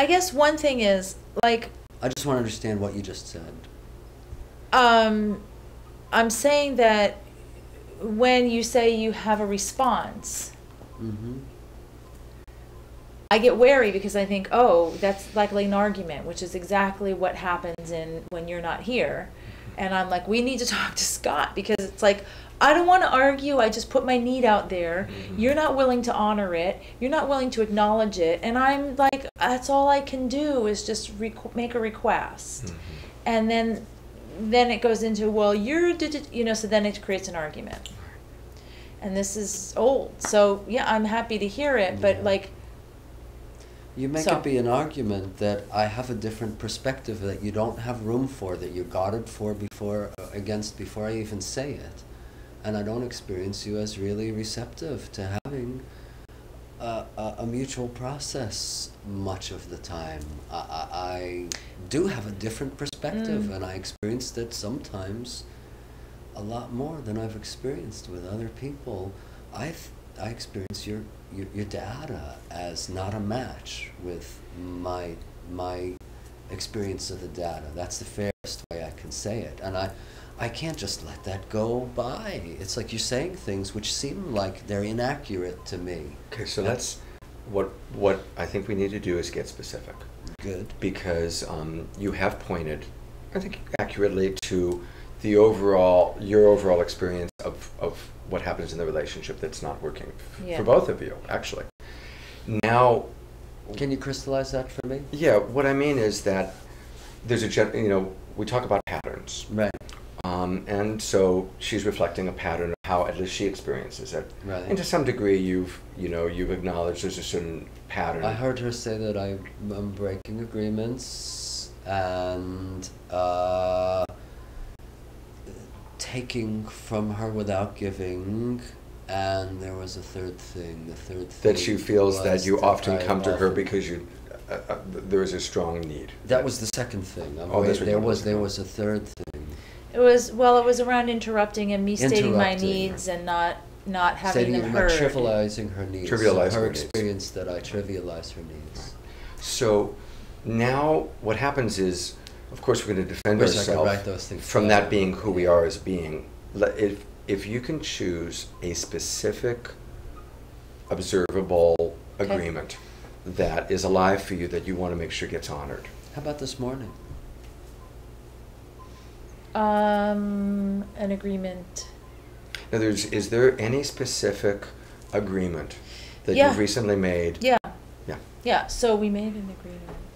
I guess one thing is, like, I just want to understand what you just said. I'm saying that when you say you have a response, Mm-hmm. I get wary because I think, oh, that's likely an argument, which is exactly what happens when you're not here. And I'm like, we need to talk to Scott, because it's like, I don't want to argue. I just put my need out there. Mm-hmm. You're not willing to honor it. You're not willing to acknowledge it. And I'm like, that's all I can do is just make a request. Mm-hmm. And then it goes into, well, so then it creates an argument. And this is old. So, yeah, I'm happy to hear it. But, Yeah. like, You make So- it be an argument that I have a different perspective that you don't have room for, that you're guarded for before I even say it. And I don't experience you as really receptive to having a mutual process much of the time. I do have a different perspective, and I experienced it sometimes a lot more than I've experienced with other people. I experience your data as not a match with my experience of the data. That's the fairest way I can say it. And I can't just let that go by. It's like you're saying things which seem like they're inaccurate to me. Okay, so that's what I think we need to do is get specific. Good. Because you have pointed, I think accurately, to your overall experience of what happens in the relationship that's not working Yeah. for both of you, actually. Now, Can you crystallize that for me? yeah, what I mean is that there's we talk about patterns. Right. And so she's reflecting a pattern of how at least she experiences it. Right. And to some degree you've acknowledged there's a certain pattern. I heard her say that I'm breaking agreements and taking from her without giving, and there was a third thing. The third thing that she feels that was you often I come to her often- because there is a strong need. That was the second thing. Oh, that's what there you was wanted to a third thing. it was around interrupting and me stating my Interrupting. needs and not having Stating them like heard. trivializing her needs. Trivializing her her needs. experience that I trivialize her needs. So now what happens is, of course, we're going to defend Wish I could ourselves write those things from down. that being who we are as being. If you can choose a specific, observable Okay. agreement that is alive for you that you want to make sure gets honored. How about this morning? An agreement. Now, is there any specific agreement that Yeah. you've recently made? Yeah. Yeah. Yeah. So we made an agreement.